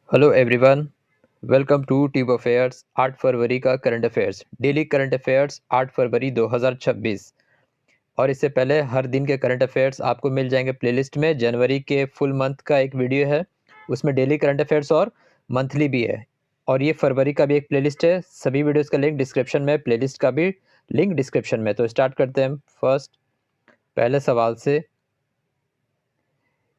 Hello everyone. Welcome to tube affairs 8 फरवरी का current affairs daily current affairs 8 फरवरी 2026। और इससे पहले हर दिन के करंट अफेयर्स आपको मिल जाएंगे प्लेलिस्ट में। जनवरी के फुल मंथ का एक वीडियो है, उसमें डेली करंट अफेयर्स और मंथली भी है। और ये फरवरी का भी एक प्लेलिस्ट है। सभी वीडियोस का लिंक डिस्क्रिप्शन में, प्लेलिस्ट का भी लिंक डिस्क्रिप्शन में। तो स्टार्ट करते हैं फर्स्ट पहले सवाल से।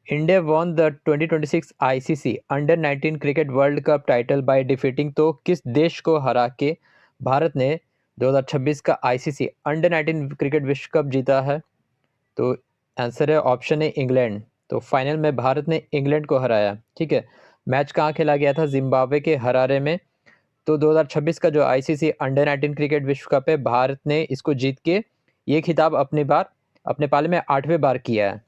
India won the 2026 ICC under 19 cricket world cup title by defeating. तो किस देश को हरा के भारत ने 2026 का आईसीसी अंडर 19 क्रिकेट विश्व कप जीता है? तो आंसर है ऑप्शन है इंग्लैंड। तो फाइनल में भारत ने इंग्लैंड को हराया। ठीक है, मैच कहाँ खेला गया था? जिम्बाब्वे के हरारे में। तो 2026 का जो आईसीसी अंडर 19 क्रिकेट विश्व कप है, भारत ने इसको जीत के ये खिताब अपने पाले में 8वें बार किया है।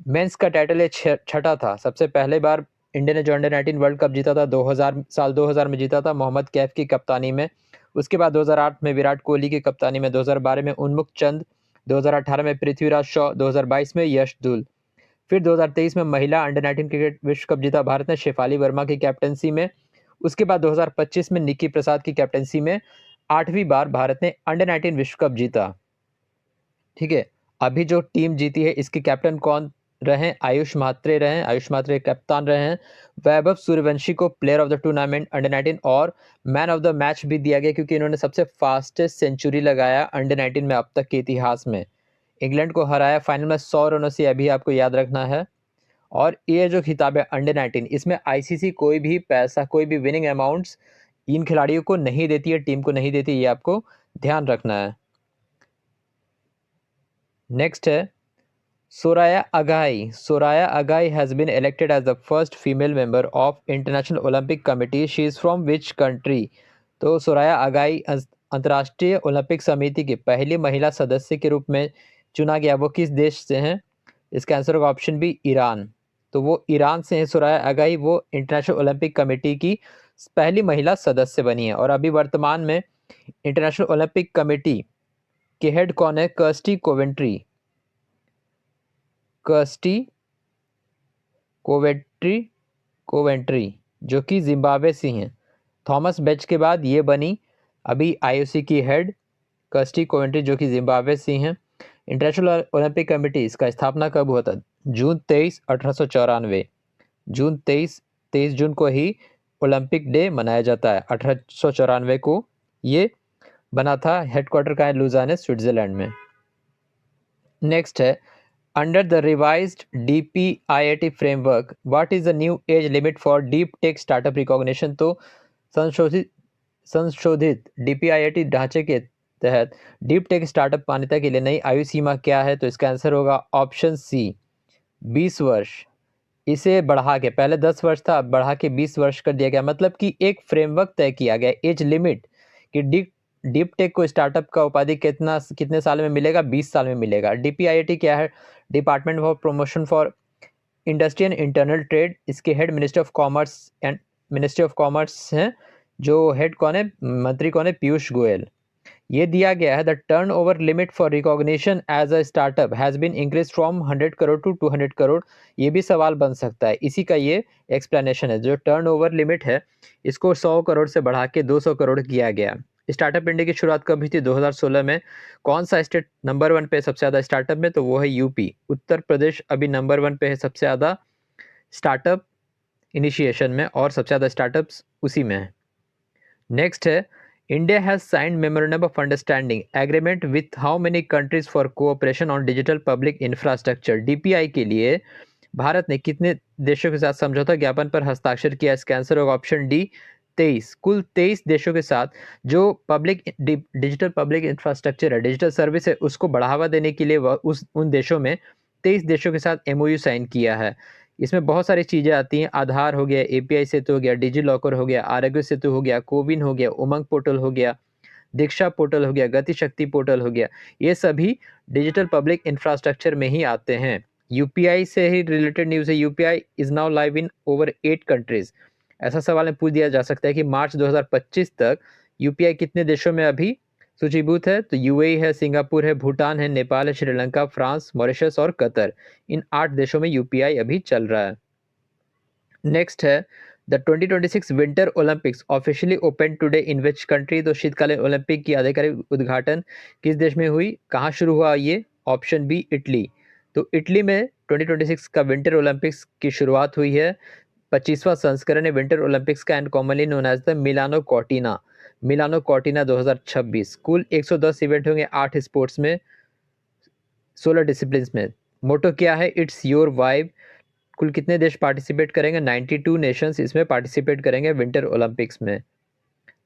मेंस का टाइटल ये छठा था। सबसे पहले बार इंडिया ने जो अंडर 19 वर्ल्ड कप जीता था 2000 में जीता था मोहम्मद कैफ की कप्तानी में। उसके बाद 2008 में विराट कोहली की कप्तानी में, 2012 में उन्मुक्त चंद, 2018 में पृथ्वीराज शॉ, 2022 में यश धुल। फिर 2023 में महिला अंडर 19 क्रिकेट विश्व कप जीता भारत ने शेफाली वर्मा की कैप्टनसी में। उसके बाद 2025 में निक्की प्रसाद की कैप्टनसी में 8वीं बार भारत ने अंडर 19 विश्व कप जीता। ठीक है, अभी जो टीम जीती है इसके कैप्टन कौन रहे? आयुष म्हात्रे रहे। आयुष म्हात्रे कप्तान रहे हैं। वैभव सूर्यवंशी को player of the tournament under 19 और मैन ऑफ द मैच भी दिया गया, क्योंकि इन्होंने सबसे फास्टेस्ट सेंचुरी लगाया अंडर 19 में अब तक के इतिहास में। इंग्लैंड को हराया फाइनल में 100 रनों से, अभी आपको याद रखना है। और ये जो खिताब है अंडर 19, इसमें आईसीसी कोई भी पैसा, कोई भी विनिंग अमाउंट्स इन खिलाड़ियों को नहीं देती है, टीम को नहीं देती, ये आपको ध्यान रखना है। नेक्स्ट है Soraya Agai. Soraya Agai has been elected as the first female member of International Olympic Committee. She is from which country? तो सोराया अगाई अंतर्राष्ट्रीय ओलंपिक समिति की पहली महिला सदस्य के रूप में चुना गया। वो किस देश से हैं? इसका आंसर होगा ऑप्शन बी, ईरान। तो वो ईरान से है सोराया अगाई। वो इंटरनेशनल ओलंपिक कमेटी की पहली महिला सदस्य बनी है। और अभी वर्तमान में इंटरनेशनल ओलंपिक कमेटी के हेड कौन है? कर्स्टी कोवेंट्री, जो कि जिम्बाब्वे से हैं। थॉमस बेच के बाद ये बनी अभी आईओसी की हेड कर्स्टी कोवेंट्री, जो कि जिम्बाब्वे से हैं। इंटरनेशनल ओलंपिक कमेटी, इसका स्थापना कब हुआ था? जून 23, 1894। जून 23 जून को ही ओलंपिक डे मनाया जाता है। 1894 को ये बना था। हेडक्वार्टर का है लुजाने, स्विट्जरलैंड में। नेक्स्ट है Under the revised DPIIT framework, what is the new age limit for deep tech startup recognition? तो संशोधित DPIIT ढांचे के तहत डीप टेक स्टार्टअप मान्यता के लिए नई आयु सीमा क्या है? तो इसका आंसर होगा ऑप्शन सी, 20 वर्ष। इसे बढ़ा के, पहले 10 वर्ष था, अब बढ़ा के 20 वर्ष कर दिया गया। मतलब कि एक फ्रेमवर्क तय किया गया, एज लिमिट, कि डीप टेक को स्टार्टअप का उपाधि कितने साल में मिलेगा? 20 साल में मिलेगा। डीपीआईआईटी क्या है? Department for promotion for industry and internal trade. इसके हेड मिनिस्ट्री ऑफ कॉमर्स हैं। जो हेड कौन है, मंत्री कौन है? पीयूष गोयल। ये दिया गया है the turnover limit for recognition as a startup has been increase from 100 crore to 200 crore. ये भी सवाल बन सकता है, इसी का ये एक्सप्लेनेशन है। जो टर्न ओवर लिमिट है इसको 100 करोड़ से बढ़ा के 200 करोड़ किया गया। स्टार्टअप इंडिया की शुरुआत कब हुई थी? 2016 में। कौन सा स्टेट नंबर 1 पे सबसे ज़्यादा स्टार्टअप में? तो वो है यूपी। उत्तर प्रदेश अभी नंबर 1 पे है सबसे ज़्यादा स्टार्टअप इनिशिएशन में, और सबसे ज़्यादा स्टार्टअप्स उसी में है। नेक्स्ट है India has signed memorandum of understanding agreement with how many countries for cooperation on digital public infrastructure. DPI के लिए भारत ने कितने देशों के साथ समझौता ज्ञापन पर हस्ताक्षर किया? इसका आंसर होगा ऑप्शन डी, 23। कुल 23 देशों के साथ जो डिजिटल पब्लिक इंफ्रास्ट्रक्चर है, डिजिटल सर्विस है, उसको बढ़ावा देने के लिए वह उन देशों में 23 देशों के साथ एमओयू साइन किया है। इसमें बहुत सारी चीज़ें आती हैं। आधार हो गया, एपीआई सेतु हो गया, डिजी लॉकर हो गया, आरोग्य सेतु हो गया, कोविन हो गया, उमंग पोर्टल हो गया, दीक्षा पोर्टल हो गया, गति शक्ति पोर्टल हो गया। ये सभी डिजिटल पब्लिक इंफ्रास्ट्रक्चर में ही आते हैं। यूपीआई से ही रिलेटेड न्यूज़ है। UPI is now live in over 8 countries. ऐसा सवाल में पूछ दिया जा सकता है कि मार्च 2025 तक यूपीआई कितने देशों में अभी सूचीभूत है? तो यूएई है, सिंगापुर है, भूटान है, नेपाल है, श्रीलंका, फ्रांस, मॉरिशस और कतर। इन 8 देशों में यूपीआई अभी चल रहा है। नेक्स्ट है the 2026 winter Olympics officially open today in which country. तो शीतकालीन ओलंपिक की आधिकारिक उद्घाटन किस देश में हुई, कहाँ शुरू हुआ ये? Option B Italy. तो इटली में 2026 का विंटर ओलंपिक्स की शुरुआत हुई है। 25वां संस्करण है विंटर ओलंपिक्स का and commonly known as the Milano Cortina. Milano Cortina 2026। कुल 110 इवेंट होंगे 8 स्पोर्ट्स में, 16 डिसिप्लिन में। मोटो क्या है? It's your vibe. कुल कितने देश पार्टिसिपेट करेंगे? 92 नेशंस इसमें पार्टिसिपेट करेंगे विंटर ओलंपिक्स में।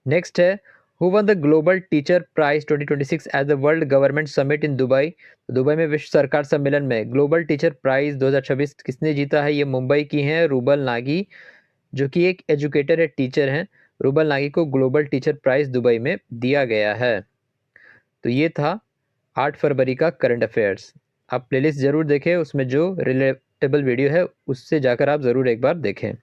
नेक्स्ट है who won the global teacher prize 2026 at the world government summit in Dubai. Dubai में विश्व सरकार सम्मेलन में ग्लोबल टीचर प्राइज 2026 किसने जीता है? ये मुंबई की हैं रूबल नागी, जो कि एक एजुकेटर है, टीचर हैं। रूबल नागी को ग्लोबल टीचर प्राइज दुबई में दिया गया है। तो ये था 8 फरवरी का करंट अफेयर्स। आप प्लेलिस्ट ज़रूर देखें, उसमें जो रिलेटेबल वीडियो है उससे जाकर आप ज़रूर एक बार देखें।